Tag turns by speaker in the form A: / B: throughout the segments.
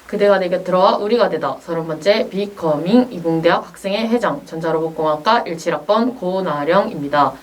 A: 그대가 내 곁으로와 우리가 되다 30번째 비커밍 이공대학 학생회 회장 전자로봇공학과 17학번 고나령입니다.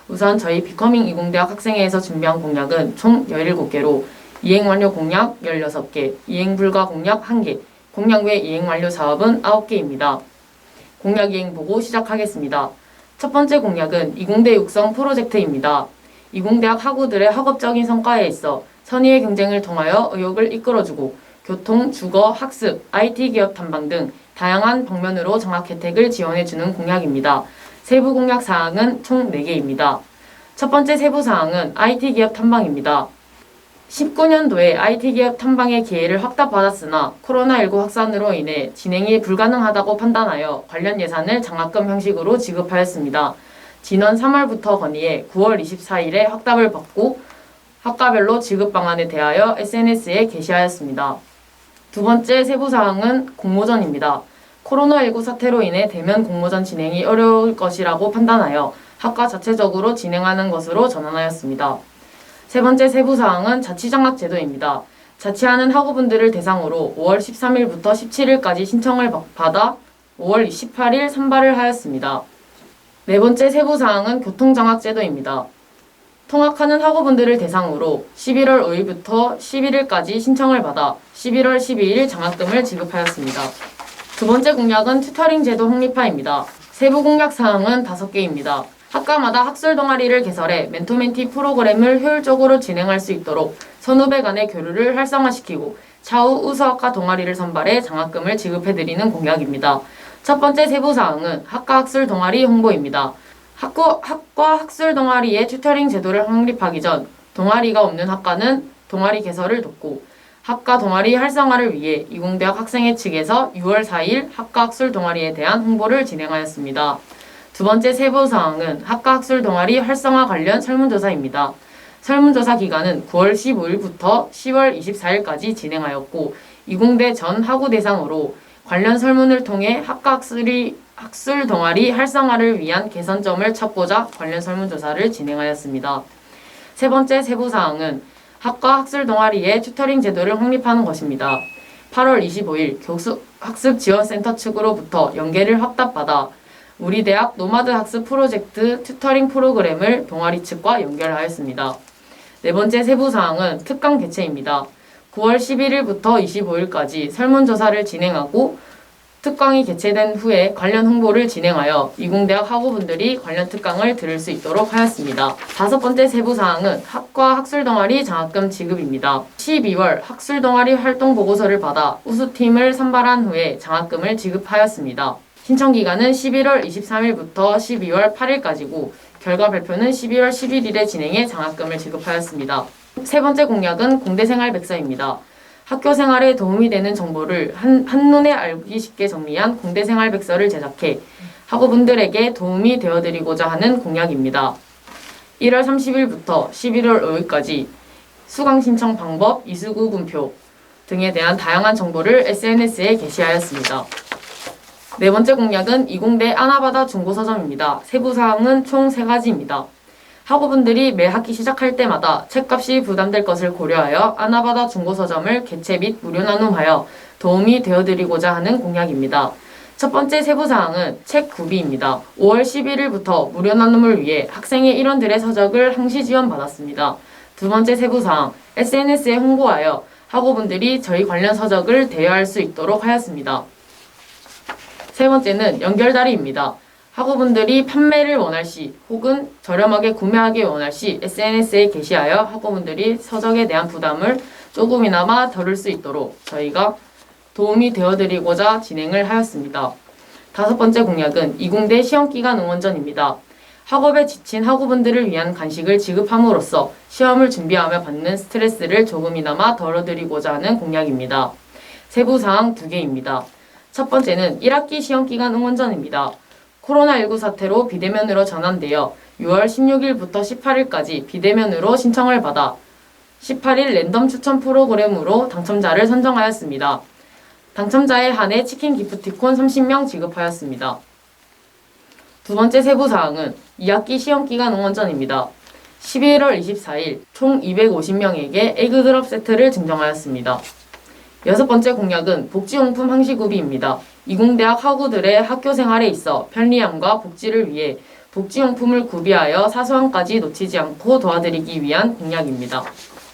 A: 우선 저희 비커밍 이공대학 학생회에서 준비한 공약은 총 17개로 이행 완료 공약 16개, 이행 불가 공약 1개, 공약 외 이행 완료 사업은 9개입니다. 공약 이행 보고 시작하겠습니다. 첫 번째 공약은 이공대 육성 프로젝트입니다. 이공대학 학우들의 학업적인 성과에 있어 선의의 경쟁을 통하여 의욕을 이끌어주고 교통, 주거, 학습, IT 기업 탐방 등 다양한 방면으로 장학 혜택을 지원해주는 공약입니다. 세부 공약 사항은 총 4개입니다. 첫 번째 세부 사항은 IT 기업 탐방입니다. 19년도에 IT 기업 탐방의 기회를 확답받았으나 코로나19 확산으로 인해 진행이 불가능하다고 판단하여 관련 예산을 장학금 형식으로 지급하였습니다. 지난 3월부터 건의해 9월 24일에 확답을 받고 학과별로 지급 방안에 대하여 SNS에 게시하였습니다. 두 번째 세부사항은 공모전입니다. 코로나19 사태로 인해 대면 공모전 진행이 어려울 것이라고 판단하여 학과 자체적으로 진행하는 것으로 전환하였습니다. 세 번째 세부사항은 자치장학 제도입니다. 자치하는 학우분들을 대상으로 5월 13일부터 17일까지 신청을 받아 5월 28일 선발을 하였습니다. 네 번째 세부사항은 교통장학 제도입니다. 통학하는 학우분들을 대상으로 11월 5일부터 11일까지 신청을 받아 11월 12일 장학금을 지급하였습니다. 두 번째 공약은 튜터링 제도 확립화입니다. 세부 공약 사항은 5개입니다. 학과마다 학술 동아리를 개설해 멘토멘티 프로그램을 효율적으로 진행할 수 있도록 선후배 간의 교류를 활성화시키고 차후 우수학과 동아리를 선발해 장학금을 지급해드리는 공약입니다. 첫 번째 세부사항은 학과 학술 동아리 홍보입니다. 학과 학술 동아리의 튜터링 제도를 확립하기 전 동아리가 없는 학과는 동아리 개설을 돕고 학과 동아리 활성화를 위해 이공대학 학생회 측에서 6월 4일 학과 학술 동아리에 대한 홍보를 진행하였습니다. 두 번째 세부사항은 학과 학술 동아리 활성화 관련 설문조사입니다. 설문조사 기간은 9월 15일부터 10월 24일까지 진행하였고 이공대 전 학우 대상으로 관련 설문을 통해 학과 학술 동아리 활성화를 위한 개선점을 찾고자 관련 설문조사를 진행하였습니다. 세 번째 세부사항은 학과 학술 동아리의 튜터링 제도를 확립하는 것입니다. 8월 25일 교수학습지원센터 측으로부터 연계를 확답받아 우리 대학 노마드 학습 프로젝트 튜터링 프로그램을 동아리 측과 연결하였습니다. 네 번째 세부사항은 특강 개최입니다. 9월 11일부터 25일까지 설문조사를 진행하고 특강이 개최된 후에 관련 홍보를 진행하여 이공대학 학우분들이 관련 특강을 들을 수 있도록 하였습니다. 다섯 번째 세부사항은 학과 학술동아리 장학금 지급입니다. 12월 학술동아리 활동 보고서를 받아 우수팀을 선발한 후에 장학금을 지급하였습니다. 신청기간은 11월 23일부터 12월 8일까지고 결과 발표는 12월 11일에 진행해 장학금을 지급하였습니다. 세 번째 공약은 공대생활백서입니다. 학교 생활에 도움이 되는 정보를 한눈에 알기 쉽게 정리한 공대생활백서를 제작해 학우분들에게 도움이 되어드리고자 하는 공약입니다. 1월 30일부터 11월 5일까지 수강 신청 방법, 이수구 분표 등에 대한 다양한 정보를 SNS에 게시하였습니다. 네 번째 공약은 이공대 아나바다 중고서점입니다. 세부사항은 총 3가지입니다. 학우분들이 매 학기 시작할 때마다 책값이 부담될 것을 고려하여 아나바다 중고서점을 개최 및 무료 나눔하여 도움이 되어드리고자 하는 공약입니다. 첫 번째 세부사항은 책 구비입니다. 5월 11일부터 무료 나눔을 위해 학생회 일원들의 서적을 항시 지원받았습니다. 두 번째 세부사항, SNS에 홍보하여 학우분들이 저희 관련 서적을 대여할 수 있도록 하였습니다. 세 번째는 연결다리입니다. 학우분들이 판매를 원할 시 혹은 저렴하게 구매하기 원할 시 SNS에 게시하여 학우분들이 서적에 대한 부담을 조금이나마 덜을 수 있도록 저희가 도움이 되어드리고자 진행을 하였습니다. 다섯 번째 공약은 이공대 시험기간 응원전입니다. 학업에 지친 학우분들을 위한 간식을 지급함으로써 시험을 준비하며 받는 스트레스를 조금이나마 덜어드리고자 하는 공약입니다. 세부사항 2개입니다. 첫 번째는 1학기 시험기간 응원전입니다. 코로나19 사태로 비대면으로 전환되어 6월 16일부터 18일까지 비대면으로 신청을 받아 18일 랜덤 추천 프로그램으로 당첨자를 선정하였습니다. 당첨자에 한해 치킨 기프티콘 30명 지급하였습니다. 두 번째 세부사항은 2학기 시험기간 응원전입니다. 11월 24일 총 250명에게 에그드롭 세트를 증정하였습니다. 여섯 번째 공약은 복지용품 항시구비입니다. 이공대학 학우들의 학교 생활에 있어 편리함과 복지를 위해 복지용품을 구비하여 사소함까지 놓치지 않고 도와드리기 위한 공약입니다.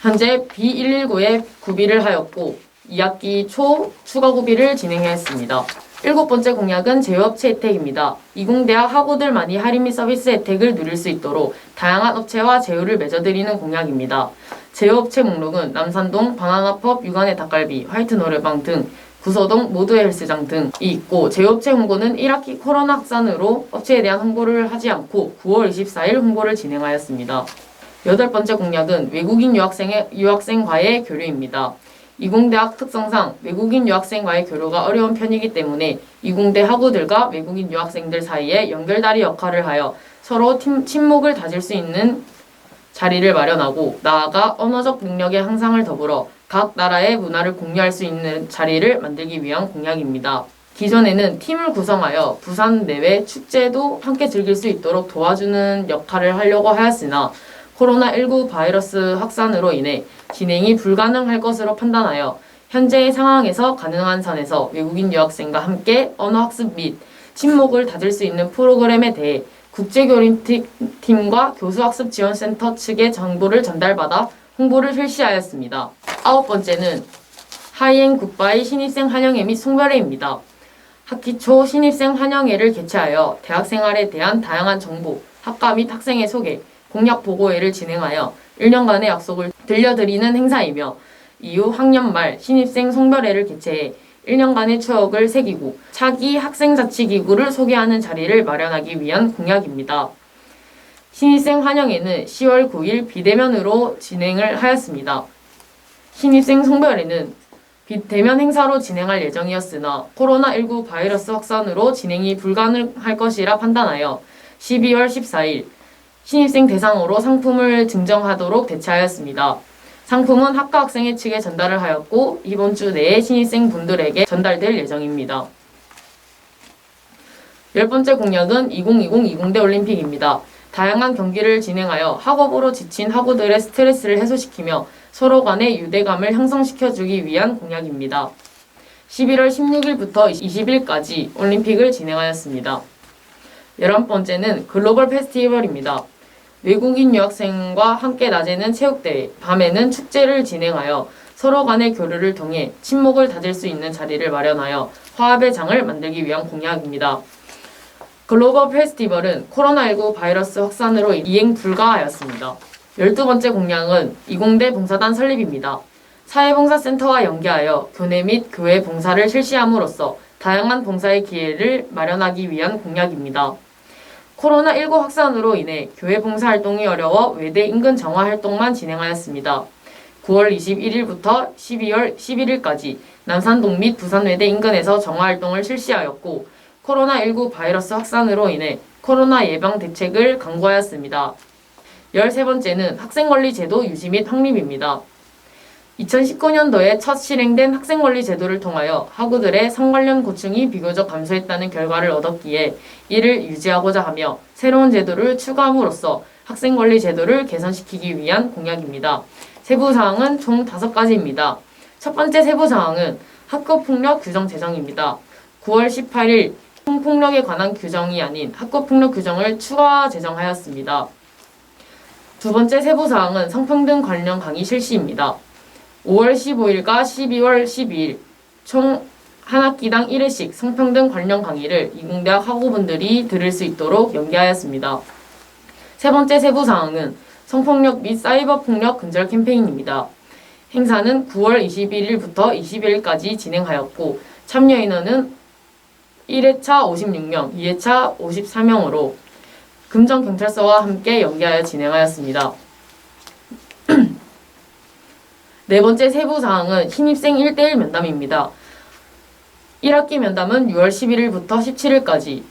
A: 현재 B119에 구비를 하였고 2학기 초 추가 구비를 진행했습니다. 일곱 번째 공약은 제휴업체 혜택입니다. 이공대학 학우들만이 할인 및 서비스 혜택을 누릴 수 있도록 다양한 업체와 제휴를 맺어드리는 공약입니다. 제휴업체 목록은 남산동 바나나펍 육안의 닭갈비, 화이트 노래방 등 구서동 모두의 헬스장 등이 있고 제휴업체 홍보는 1학기 코로나 확산으로 업체에 대한 홍보를 하지 않고 9월 24일 홍보를 진행하였습니다. 여덟 번째 공약은 외국인 유학생과의 교류입니다. 이공대학 특성상 외국인 유학생과의 교류가 어려운 편이기 때문에 이공대 학우들과 외국인 유학생들 사이에 연결다리 역할을 하여 서로 친목을 다질 수 있는 자리를 마련하고 나아가 언어적 능력의 향상을 더불어 각 나라의 문화를 공유할 수 있는 자리를 만들기 위한 공약입니다. 기존에는 팀을 구성하여 부산 내외 축제도 함께 즐길 수 있도록 도와주는 역할을 하려고 하였으나 코로나19 바이러스 확산으로 인해 진행이 불가능할 것으로 판단하여 현재의 상황에서 가능한 선에서 외국인 유학생과 함께 언어학습 및 친목을 다질 수 있는 프로그램에 대해 국제교류팀과 교수학습지원센터 측의 정보를 전달받아 홍보를 실시하였습니다. 아홉 번째는 하이엔 굿바이 신입생 환영회 및 송별회입니다. 학기 초 신입생 환영회를 개최하여 대학생활에 대한 다양한 정보, 학과 및 학생의 소개, 공약 보고회를 진행하여 1년간의 약속을 들려드리는 행사이며 이후 학년 말 신입생 송별회를 개최해 1년간의 추억을 새기고 차기 학생자치기구를 소개하는 자리를 마련하기 위한 공약입니다. 신입생 환영회는 10월 9일 비대면으로 진행을 하였습니다. 신입생 송별회는 비대면 행사로 진행할 예정이었으나 코로나19 바이러스 확산으로 진행이 불가능할 것이라 판단하여 12월 14일 신입생 대상으로 상품을 증정하도록 대체하였습니다. 상품은 학과 학생회 측에 전달을 하였고 이번 주 내에 신입생 분들에게 전달될 예정입니다. 열 번째 공약은 2020 이공대 올림픽입니다. 다양한 경기를 진행하여 학업으로 지친 학우들의 스트레스를 해소시키며 서로 간의 유대감을 형성시켜주기 위한 공약입니다. 11월 16일부터 20일까지 올림픽을 진행하였습니다. 11번째는 글로벌 페스티벌입니다. 외국인 유학생과 함께 낮에는 체육대회, 밤에는 축제를 진행하여 서로 간의 교류를 통해 친목을 다질 수 있는 자리를 마련하여 화합의 장을 만들기 위한 공약입니다. 글로벌 페스티벌은 코로나19 바이러스 확산으로 이행 불가하였습니다. 12번째 공약은 이공대 봉사단 설립입니다. 사회봉사센터와 연계하여 교내 및 교회 봉사를 실시함으로써 다양한 봉사의 기회를 마련하기 위한 공약입니다. 코로나19 확산으로 인해 교회 봉사활동이 어려워 외대 인근 정화 활동만 진행하였습니다. 9월 21일부터 12월 11일까지 남산동 및 부산외대 인근에서 정화활동을 실시하였고 코로나19 바이러스 확산으로 인해 코로나 예방 대책을 강구하였습니다. 13번째는 학생권리제도 유지 및 확립입니다. 2019년도에 첫 실행된 학생권리 제도를 통하여 학우들의 성 관련 고충이 비교적 감소했다는 결과를 얻었기에 이를 유지하고자 하며 새로운 제도를 추가함으로써 학생권리 제도를 개선시키기 위한 공약입니다. 세부사항은 총 5가지입니다. 첫 번째 세부사항은 학교폭력 규정 제정입니다. 9월 18일 성폭력에 관한 규정이 아닌 학교폭력 규정을 추가 제정하였습니다. 두 번째 세부사항은 성평등 관련 강의 실시입니다. 5월 15일과 12월 12일 총 한 학기당 1회씩 성평등 관련 강의를 이공대학 학우분들이 들을 수 있도록 연계하였습니다. 세 번째 세부사항은 성폭력 및 사이버폭력 근절 캠페인입니다. 행사는 9월 21일부터 20일까지 진행하였고 참여 인원은 1회차 56명, 2회차 54명으로 금정경찰서와 함께 연계하여 진행하였습니다. 네 번째 세부사항은 신입생 1대1 면담입니다. 1학기 면담은 6월 11일부터 17일까지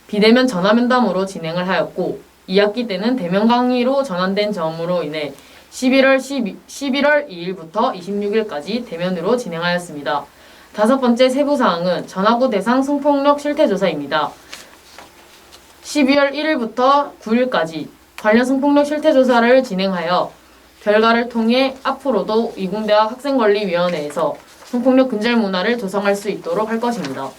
A: 비대면 전화면담으로 진행을 하였고 2학기 때는 대면 강의로 전환된 점으로 인해 11월 2일부터 26일까지 대면으로 진행하였습니다. 다섯 번째 세부사항은 전학우 대상 성폭력 실태조사입니다. 12월 1일부터 9일까지 관련 성폭력 실태조사를 진행하여 결과를 통해 앞으로도 이공대학 학생권리위원회에서 성폭력 근절 문화를 조성할 수 있도록 할 것입니다.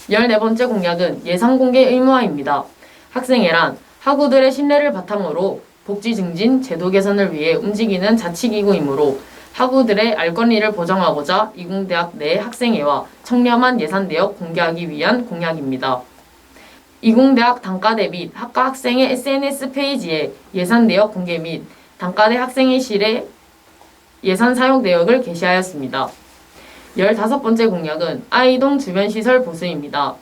A: 14번째 공약은 예산 공개 의무화입니다. 학생회란 학우들의 신뢰를 바탕으로 복지 증진, 제도 개선을 위해 움직이는 자치기구이므로 학우들의 알 권리를 보장하고자 이공대학 내 학생회와 청렴한 예산 내역 공개하기 위한 공약입니다. 이공대학 단과대 및 학과 학생의 SNS 페이지에 예산 내역 공개 및 단과대 학생회실의 예산 사용 내역을 게시하였습니다. 15번째 공약은 아이동 주변 시설 보수입니다.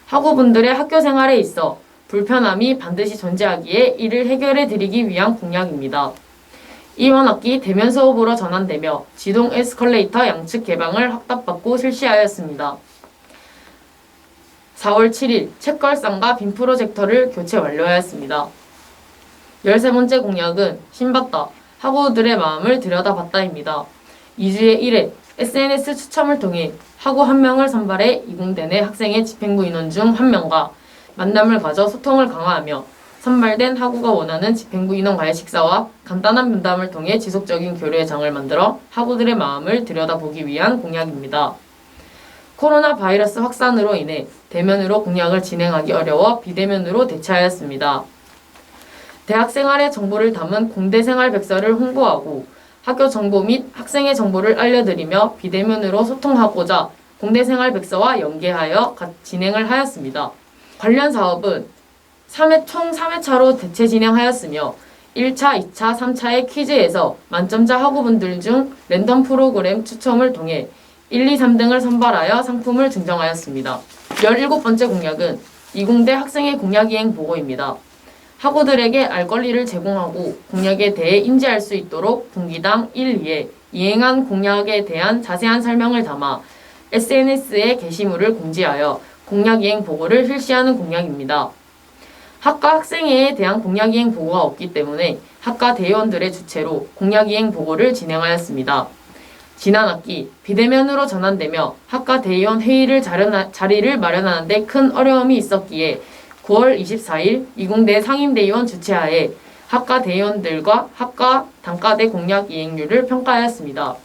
A: 학우분들의 학교 생활에 있어 불편함이 반드시 존재하기에 이를 해결해 드리기 위한 공약입니다. 이번 학기 대면 수업으로 전환되며 지동 에스컬레이터 양측 개방을 확답받고 실시하였습니다. 4월 7일 책걸상과 빔 프로젝터를 교체 완료하였습니다. 13번째 공약은 신받다, 학우들의 마음을 들여다봤다입니다. 2주에 1회 SNS 추첨을 통해 학우 1명을 선발해 이공대 내 학생의 집행부 인원 중 1명과 만남을 가져 소통을 강화하며 선발된 학우가 원하는 집행부 인원과의 식사와 간단한 면담을 통해 지속적인 교류의 장을 만들어 학우들의 마음을 들여다보기 위한 공약입니다. 코로나 바이러스 확산으로 인해 대면으로 공약을 진행하기 어려워 비대면으로 대체하였습니다. 대학생활의 정보를 담은 공대생활백서를 홍보하고 학교 정보 및 학생의 정보를 알려드리며 비대면으로 소통하고자 공대생활백서와 연계하여 진행을 하였습니다. 관련 사업은 총 3회차로 대체 진행하였으며 1차, 2차, 3차의 퀴즈에서 만점자 학우분들 중 랜덤 프로그램 추첨을 통해 1, 2, 3등을 선발하여 상품을 증정하였습니다. 17번째 공약은 이공대 학생의 공약이행 보고입니다. 학우들에게 알 권리를 제공하고 공약에 대해 인지할 수 있도록 분기당 1, 2회 이행한 공약에 대한 자세한 설명을 담아 SNS에 게시물을 공지하여 공약이행 보고를 실시하는 공약입니다. 학과 학생회에 대한 공약이행 보고가 없기 때문에 학과 대의원들의 주최로 공약이행 보고를 진행하였습니다. 지난 학기 비대면으로 전환되며 학과 대의원 회의를 자리를 마련하는 데 큰 어려움이 있었기에 9월 24일 이공대 상임대의원 주최하에 학과 대의원들과 학과 단과대 공약 이행률을 평가하였습니다.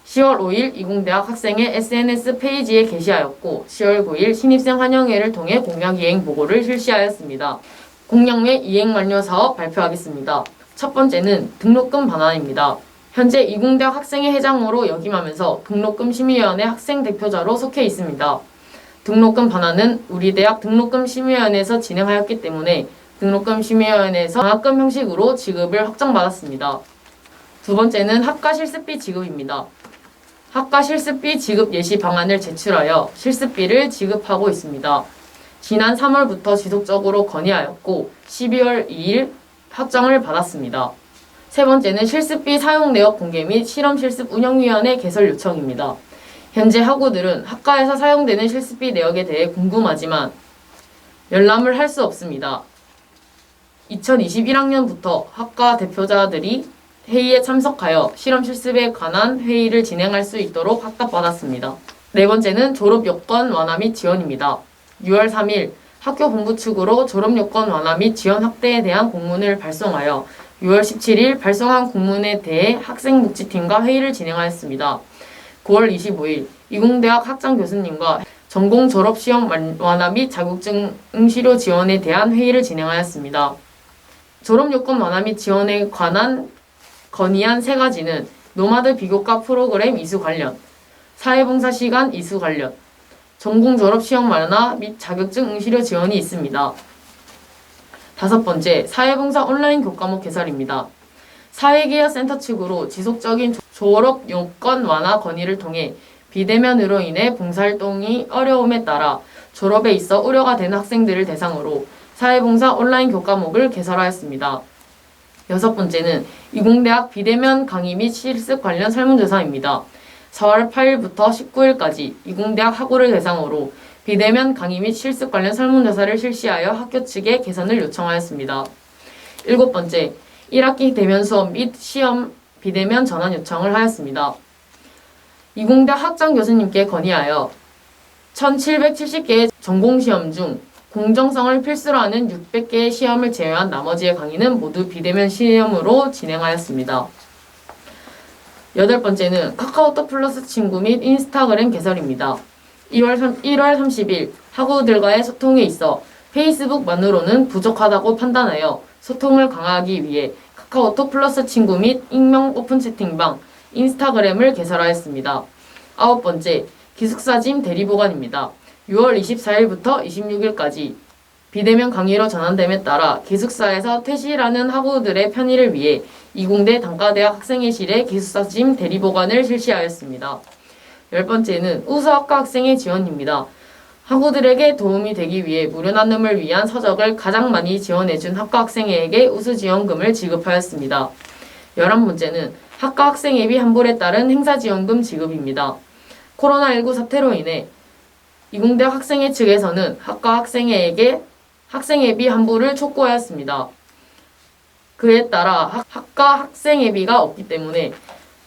A: 10월 5일 이공대학 학생의 SNS 페이지에 게시하였고 10월 9일 신입생 환영회를 통해 공약 이행 보고를 실시하였습니다. 공약 및 이행 완료 사업 발표하겠습니다. 첫 번째는 등록금 반환입니다. 현재 이공대학 학생회 회장으로 역임하면서 등록금 심의위원회 학생 대표자로 속해 있습니다. 등록금 반환은 우리 대학 등록금 심의위원회에서 진행하였기 때문에 등록금 심의위원회에서 장학금 형식으로 지급을 확정받았습니다. 두 번째는 학과 실습비 지급입니다. 학과 실습비 지급 예시 방안을 제출하여 실습비를 지급하고 있습니다. 지난 3월부터 지속적으로 건의하였고 12월 2일 확정을 받았습니다. 세 번째는 실습비 사용 내역 공개 및 실험 실습 운영위원회 개설 요청입니다. 현재 학우들은 학과에서 사용되는 실습비 내역에 대해 궁금하지만 열람을 할 수 없습니다. 2021학년부터 학과 대표자들이 회의에 참석하여 실험 실습에 관한 회의를 진행할 수 있도록 확답받았습니다. 네 번째는 졸업 요건 완화 및 지원입니다. 6월 3일 학교 본부 측으로 졸업 요건 완화 및 지원 확대에 대한 공문을 발송하여 6월 17일 발송한 공문에 대해 학생복지팀과 회의를 진행하였습니다. 9월 25일 이공대학 학장 교수님과 전공 졸업 시험 완화 및 자격증 응시료 지원에 대한 회의를 진행하였습니다. 졸업 요건 완화 및 지원에 관한 건의안 3가지는 노마드 비교과 프로그램 이수 관련, 사회봉사 시간 이수 관련, 전공 졸업 시험 완화 및 자격증 응시료 지원이 있습니다. 다섯 번째, 사회봉사 온라인 교과목 개설입니다. 사회기여센터 측으로 지속적인 졸업 요건 완화 건의를 통해 비대면으로 인해 봉사활동이 어려움에 따라 졸업에 있어 우려가 되는 학생들을 대상으로 사회봉사 온라인 교과목을 개설하였습니다. 여섯 번째는 이공대학 비대면 강의 및 실습 관련 설문조사입니다. 4월 8일부터 19일까지 이공대학 학우를 대상으로 비대면 강의 및 실습 관련 설문조사를 실시하여 학교 측에 개선을 요청하였습니다. 일곱 번째, 1학기 대면 수업 및 시험 비대면 전환 요청을 하였습니다. 이공대 학장 교수님께 건의하여 1770개의 전공시험 중 공정성을 필수로 하는 600개의 시험을 제외한 나머지의 강의는 모두 비대면 시험으로 진행하였습니다. 8번째는 카카오톡 플러스 친구 및 인스타그램 개설입니다. 1월 30일 학우들과의 소통에 있어 페이스북만으로는 부족하다고 판단하여 소통을 강화하기 위해 카카오톡 플러스 친구 및 익명 오픈 채팅방 인스타그램을 개설하였습니다. 9번째, 기숙사짐 대리보관입니다. 6월 24일부터 26일까지 비대면 강의로 전환됨에 따라 기숙사에서 퇴실하는 학우들의 편의를 위해 이공대 단과대학 학생회실에 기숙사짐 대리보관을 실시하였습니다. 10번째는 우수학과 학생의 지원입니다. 학우들에게 도움이 되기 위해 무료 나눔을 위한 서적을 가장 많이 지원해준 학과 학생에게 우수지원금을 지급하였습니다. 11번째는 학과 학생회비 환불에 따른 행사지원금 지급입니다. 코로나19 사태로 인해 이공대학 학생회 측에서는 학과 학생회에게 학생회비 환불을 촉구하였습니다. 그에 따라 학과 학생회비가 없기 때문에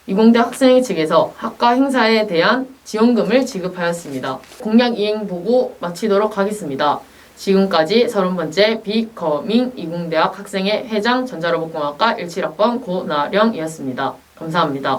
A: 이공대 학생회 측에서 학과 행사에 대한 지원금을 지급하였습니다. 공약 이행 보고 마치도록 하겠습니다. 지금까지 30번째 비커밍 이공대학 학생회 회장 전자로봇공학과 17학번 고나령이었습니다. 감사합니다.